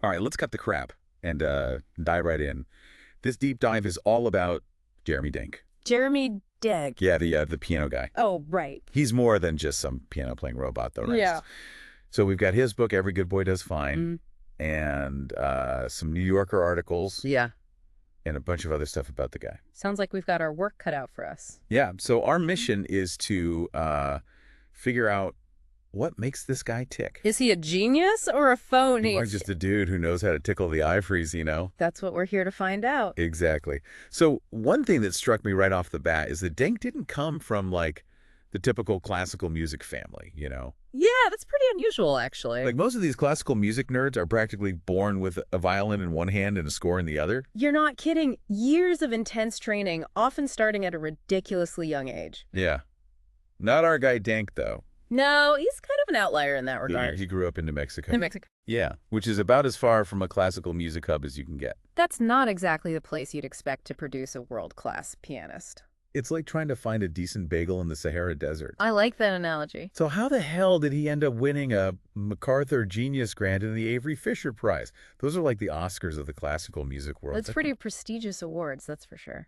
All right, let's cut the crap and dive right in. This deep dive is all about Jeremy Denk. Jeremy Denk. Yeah, the piano guy. Oh, right. He's more than just some piano-playing robot, though, right? Yeah. So we've got his book, Every Good Boy Does Fine, and some New Yorker articles. Yeah. And a bunch of other stuff about the guy. Sounds like we've got our work cut out for us. Yeah, so our mission is to figure out what makes this guy tick. Is he a genius or a phony? Or just a dude who knows how to tickle the ivories, you know? That's what we're here to find out. Exactly. So one thing that struck me right off the bat is that Denk didn't come from, like, the typical classical music family, you know? Yeah, that's pretty unusual, actually. Like, most of these classical music nerds are practically born with a violin in one hand and a score in the other. You're not kidding. Years of intense training, often starting at a ridiculously young age. Yeah. Not our guy Denk, though. No, he's kind of an outlier in that regard. He grew up in New Mexico. New Mexico. Yeah, which is about as far from a classical music hub as you can get. That's not exactly the place you'd expect to produce a world-class pianist. It's like trying to find a decent bagel in the Sahara Desert. I like that analogy. So how the hell did he end up winning a MacArthur Genius Grant and the Avery Fisher Prize? Those are like the Oscars of the classical music world. It's pretty prestigious awards, that's for sure.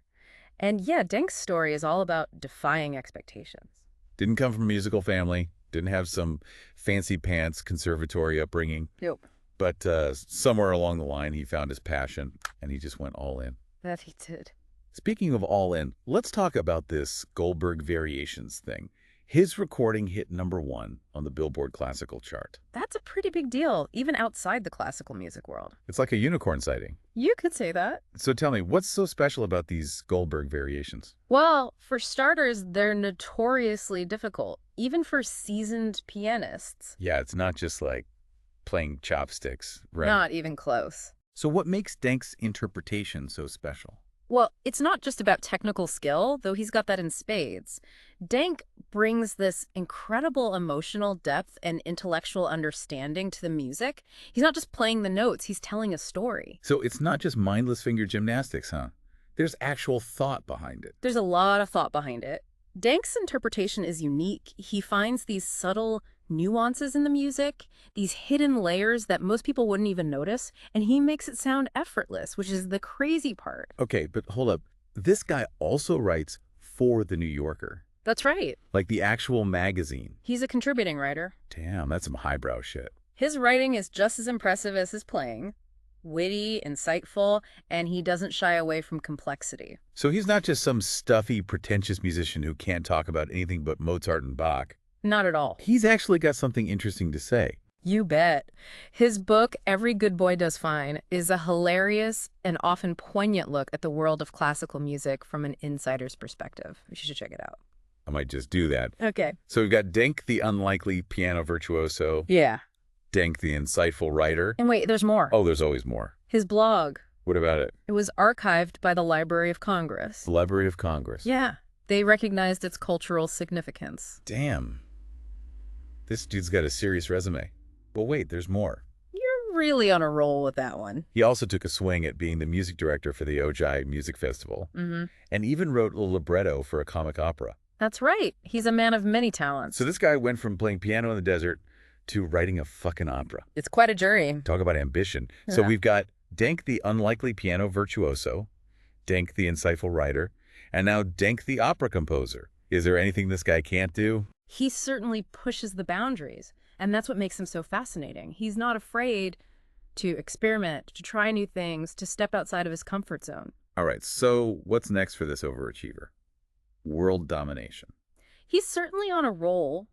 And yeah, Denk's story is all about defying expectations. Didn't come from a musical family. Didn't have some fancy pants conservatory upbringing. Nope. But somewhere along the line, he found his passion, and he just went all in. That he did. Speaking of all in, let's talk about this Goldberg Variations thing. His recording hit #1 on the Billboard Classical chart. That's a pretty big deal, even outside the classical music world. It's like a unicorn sighting. You could say that. So tell me, what's so special about these Goldberg Variations? Well, for starters, they're notoriously difficult, even for seasoned pianists. Yeah, it's not just like playing chopsticks, right? Not even close. So what makes Denk's interpretation so special? Well, it's not just about technical skill, though he's got that in spades. Denk brings this incredible emotional depth and intellectual understanding to the music. He's not just playing the notes, he's telling a story. So it's not just mindless finger gymnastics, huh? There's actual thought behind it. There's a lot of thought behind it. Denk's interpretation is unique. He finds these subtle nuances in the music, these hidden layers that most people wouldn't even notice, and he makes it sound effortless, which is the crazy part. Okay, but hold up. This guy also writes for The New Yorker. That's right. Like the actual magazine. He's a contributing writer. Damn, that's some highbrow shit. His writing is just as impressive as his playing. Witty, insightful, and he doesn't shy away from complexity. So he's not just some stuffy, pretentious musician who can't talk about anything but Mozart and Bach. Not at all. He's actually got something interesting to say. You bet. His book, Every Good Boy Does Fine, is a hilarious and often poignant look at the world of classical music from an insider's perspective. You should check it out. I might just do that. Okay. So we've got Denk, the unlikely piano virtuoso. Yeah. Denk, the insightful writer. And wait, there's more. Oh, there's always more. His blog. What about it? It was archived by the Library of Congress. The Library of Congress. Yeah. They recognized its cultural significance. Damn. This dude's got a serious resume. But wait, there's more. You're really on a roll with that one. He also took a swing at being the music director for the Ojai Music Festival. And even wrote a libretto for a comic opera. That's right. He's a man of many talents. So this guy went from playing piano in the desert to writing a fucking opera. It's quite a journey. Talk about ambition. So we've got Denk, the unlikely piano virtuoso, Denk, the insightful writer, and now Denk, the opera composer. Is there anything this guy can't do? He certainly pushes the boundaries, and that's what makes him so fascinating. He's not afraid to experiment, to try new things, to step outside of his comfort zone. All right, so what's next for this overachiever? World domination. He's certainly on a roll,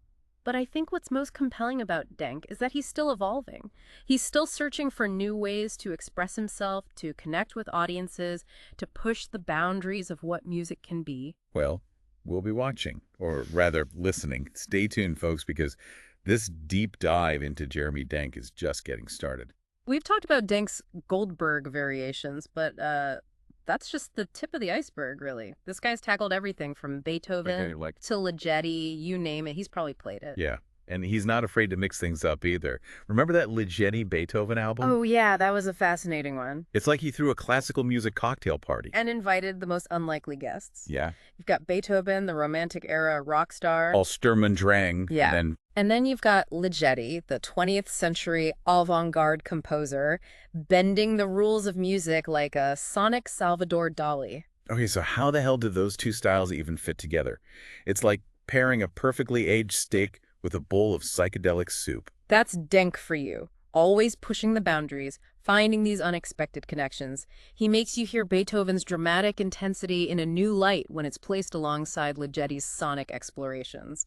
but I think what's most compelling about Denk is that he's still evolving. He's still searching for new ways to express himself, to connect with audiences, to push the boundaries of what music can be. Well, we'll be watching, or rather listening. Stay tuned, folks, because this deep dive into Jeremy Denk is just getting started. We've talked about Denk's Goldberg variations, but that's just the tip of the iceberg, really. This guy's tackled everything from Beethoven to Ligeti, you name it. He's probably played it. Yeah, and he's not afraid to mix things up either. Remember that Ligeti Beethoven album? Oh, yeah, that was a fascinating one. It's like he threw a classical music cocktail party. And invited the most unlikely guests. Yeah. You've got Beethoven, the Romantic era rock star. All Sturm und Drang. Yeah. And then And then you've got Ligeti, the 20th century avant-garde composer, bending the rules of music like a sonic Salvador Dali. Okay, so how the hell did those two styles even fit together? It's like pairing a perfectly aged steak with a bowl of psychedelic soup. That's Denk for you. Always pushing the boundaries, finding these unexpected connections. He makes you hear Beethoven's dramatic intensity in a new light when it's placed alongside Ligeti's sonic explorations.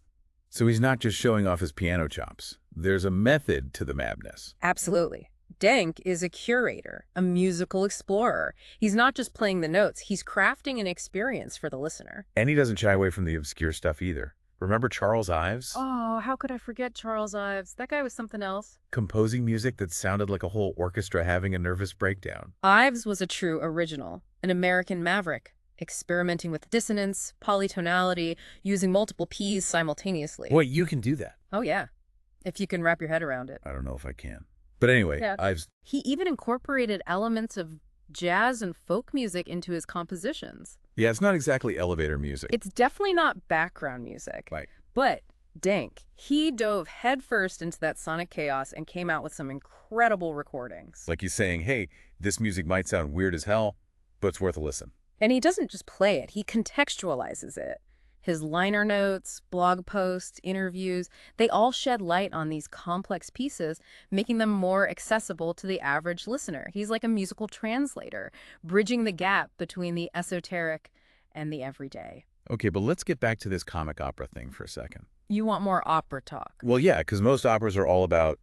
So he's not just showing off his piano chops. There's a method to the madness. Absolutely. Denk is a curator, a musical explorer. He's not just playing the notes, he's crafting an experience for the listener. And he doesn't shy away from the obscure stuff either. Remember Charles Ives? Oh, how could I forget Charles Ives? That guy was something else. Composing music that sounded like a whole orchestra having a nervous breakdown. Ives was a true original, an American maverick, experimenting with dissonance, polytonality, using multiple Ps simultaneously. Boy, you can do that. Oh, yeah, if you can wrap your head around it. I don't know if I can. But anyway, Yeah. Ives... He even incorporated elements of jazz and folk music into his compositions. Yeah, it's not exactly elevator music. It's definitely not background music. Right. But Denk, he dove headfirst into that sonic chaos and came out with some incredible recordings. Like he's saying, hey, this music might sound weird as hell, but it's worth a listen. And he doesn't just play it, he contextualizes it. His liner notes, blog posts, interviews, they all shed light on these complex pieces, making them more accessible to the average listener. He's like a musical translator, bridging the gap between the esoteric and the everyday. Okay, but let's get back to this comic opera thing for a second. You want more opera talk? Well, yeah, because most operas are all about,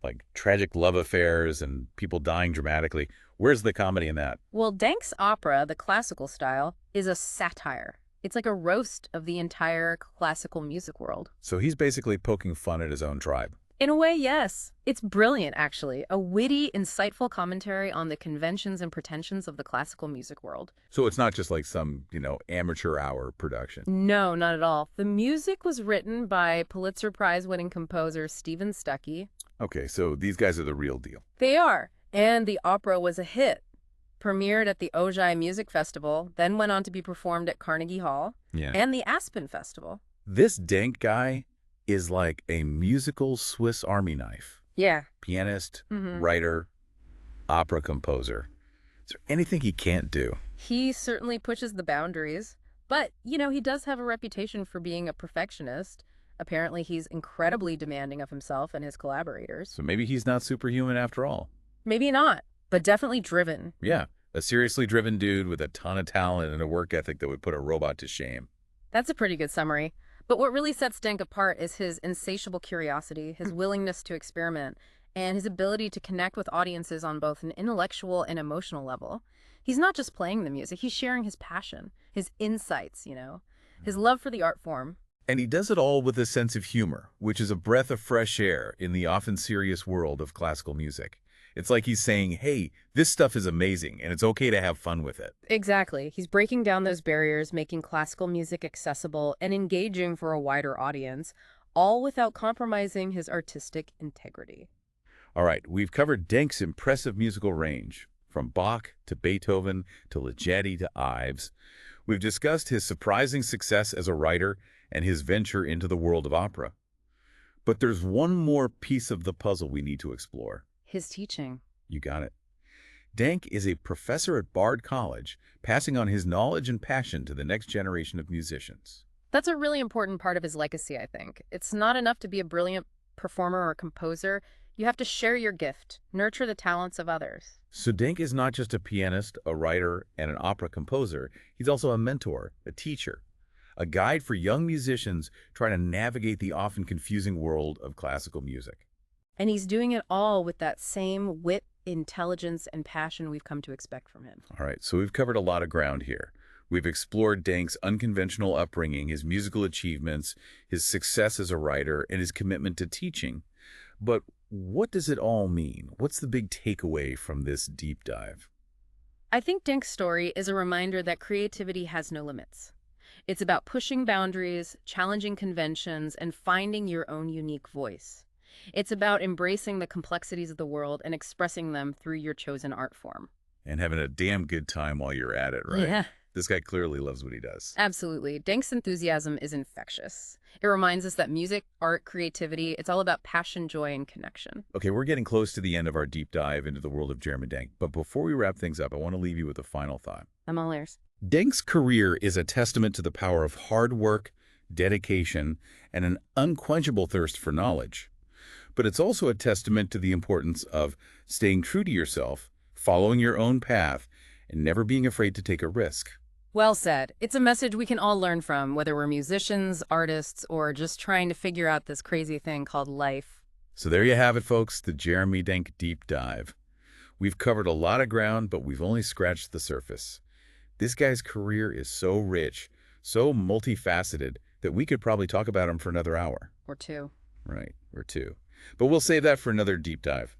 like, tragic love affairs and people dying dramatically. Where's the comedy in that? Well, Denk's opera, the classical style, is a satire. It's like a roast of the entire classical music world. So he's basically poking fun at his own tribe. In a way, yes. It's brilliant, actually. A witty, insightful commentary on the conventions and pretensions of the classical music world. So it's not just like some, amateur hour production. No, not at all. The music was written by Pulitzer Prize-winning composer Stephen Stuckey. Okay, so these guys are the real deal. They are. And the opera was a hit. Premiered at the Ojai Music Festival, then went on to be performed at Carnegie Hall and the Aspen Festival. This Denk guy is like a musical Swiss Army knife. Yeah. Pianist, writer, opera composer. Is there anything he can't do? He certainly pushes the boundaries, but, he does have a reputation for being a perfectionist. Apparently, he's incredibly demanding of himself and his collaborators. So maybe he's not superhuman after all. Maybe not, but definitely driven. Yeah, a seriously driven dude with a ton of talent and a work ethic that would put a robot to shame. That's a pretty good summary. But what really sets Denk apart is his insatiable curiosity, his willingness to experiment, and his ability to connect with audiences on both an intellectual and emotional level. He's not just playing the music, he's sharing his passion, his insights, his love for the art form. And he does it all with a sense of humor, which is a breath of fresh air in the often serious world of classical music. It's like he's saying, hey, this stuff is amazing, and it's okay to have fun with it. Exactly. He's breaking down those barriers, making classical music accessible and engaging for a wider audience, all without compromising his artistic integrity. All right, we've covered Denk's impressive musical range, from Bach to Beethoven to Ligeti to Ives. We've discussed his surprising success as a writer and his venture into the world of opera. But there's one more piece of the puzzle we need to explore. His teaching. You got it. Denk is a professor at Bard College, passing on his knowledge and passion to the next generation of musicians. That's a really important part of his legacy, I think. It's not enough to be a brilliant performer or composer. You have to share your gift, nurture the talents of others. So Denk is not just a pianist, a writer, and an opera composer. He's also a mentor, a teacher, a guide for young musicians trying to navigate the often confusing world of classical music. And he's doing it all with that same wit, intelligence, and passion we've come to expect from him. All right, so we've covered a lot of ground here. We've explored Denk's unconventional upbringing, his musical achievements, his success as a writer, and his commitment to teaching. But what does it all mean? What's the big takeaway from this deep dive? I think Denk's story is a reminder that creativity has no limits. It's about pushing boundaries, challenging conventions, and finding your own unique voice. It's about embracing the complexities of the world and expressing them through your chosen art form. And having a damn good time while you're at it, right? Yeah, This guy clearly loves what he does. Absolutely. Denk's enthusiasm is infectious. It reminds us that music, art, creativity, it's all about passion, joy, and connection. Okay, we're getting close to the end of our deep dive into the world of Jeremy Denk, but before we wrap things up, I want to leave you with a final thought. I'm all ears. Denk's career is a testament to the power of hard work, dedication, and an unquenchable thirst for knowledge. But it's also a testament to the importance of staying true to yourself, following your own path, and never being afraid to take a risk. Well said. It's a message we can all learn from, whether we're musicians, artists, or just trying to figure out this crazy thing called life. So there you have it, folks, the Jeremy Denk Deep Dive. We've covered a lot of ground, but we've only scratched the surface. This guy's career is so rich, so multifaceted, that we could probably talk about him for another hour. Or two. Right, or two. But we'll save that for another deep dive.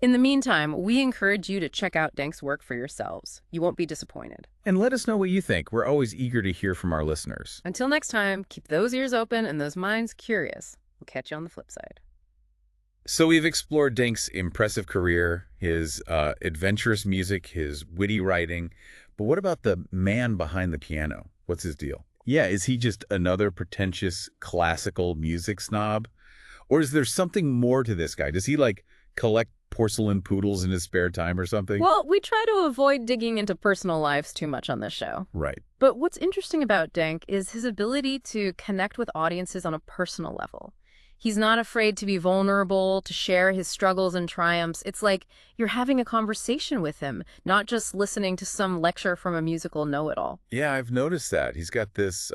In the meantime, we encourage you to check out Denk's work for yourselves. You won't be disappointed. And let us know what you think. We're always eager to hear from our listeners. Until next time, keep those ears open and those minds curious. We'll catch you on the flip side. So we've explored Denk's impressive career, his adventurous music, his witty writing. But what about the man behind the piano? What's his deal? Yeah, is he just another pretentious classical music snob? Or is there something more to this guy? Does he, collect porcelain poodles in his spare time or something? Well, we try to avoid digging into personal lives too much on this show. Right. But what's interesting about Denk is his ability to connect with audiences on a personal level. He's not afraid to be vulnerable, to share his struggles and triumphs. It's like you're having a conversation with him, not just listening to some lecture from a musical know-it-all. Yeah, I've noticed that. He's got this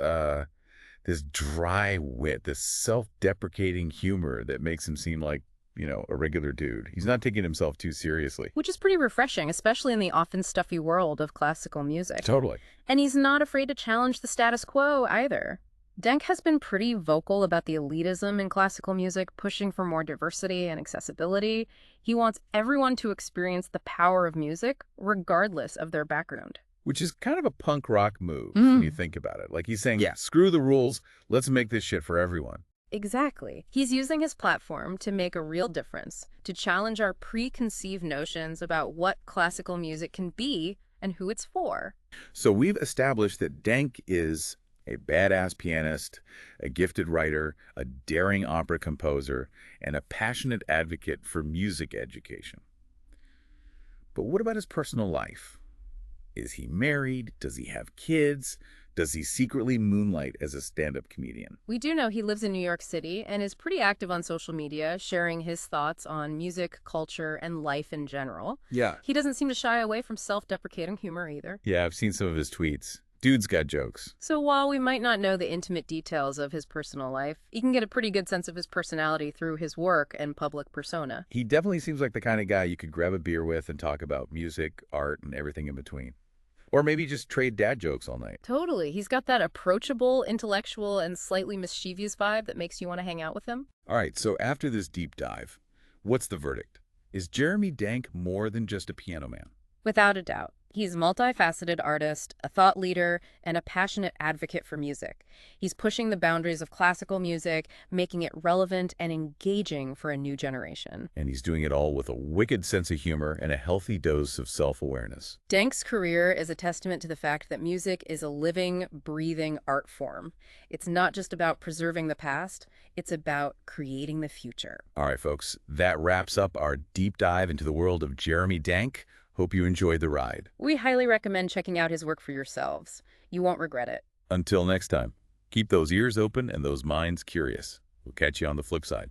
dry wit, this self-deprecating humor that makes him seem like, a regular dude. He's not taking himself too seriously. Which is pretty refreshing, especially in the often stuffy world of classical music. Totally. And he's not afraid to challenge the status quo either. Denk has been pretty vocal about the elitism in classical music, pushing for more diversity and accessibility. He wants everyone to experience the power of music, regardless of their background. Which is kind of a punk rock move when you think about it. Like he's saying, yeah, screw the rules, let's make this shit for everyone. Exactly. He's using his platform to make a real difference, to challenge our preconceived notions about what classical music can be and who it's for. So we've established that Denk is a badass pianist, a gifted writer, a daring opera composer, and a passionate advocate for music education. But what about his personal life? Is he married? Does he have kids? Does he secretly moonlight as a stand-up comedian? We do know he lives in New York City and is pretty active on social media, sharing his thoughts on music, culture, and life in general. Yeah. He doesn't seem to shy away from self-deprecating humor either. Yeah, I've seen some of his tweets. Dude's got jokes. So while we might not know the intimate details of his personal life, you can get a pretty good sense of his personality through his work and public persona. He definitely seems like the kind of guy you could grab a beer with and talk about music, art, and everything in between. Or maybe just trade dad jokes all night. Totally. He's got that approachable, intellectual, and slightly mischievous vibe that makes you want to hang out with him. All right, so after this deep dive, what's the verdict? Is Jeremy Denk more than just a piano man? Without a doubt. He's a multifaceted artist, a thought leader, and a passionate advocate for music. He's pushing the boundaries of classical music, making it relevant and engaging for a new generation. And he's doing it all with a wicked sense of humor and a healthy dose of self-awareness. Denk's career is a testament to the fact that music is a living, breathing art form. It's not just about preserving the past, it's about creating the future. All right, folks, that wraps up our deep dive into the world of Jeremy Denk. Hope you enjoyed the ride. We highly recommend checking out his work for yourselves. You won't regret it. Until next time, keep those ears open and those minds curious. We'll catch you on the flip side.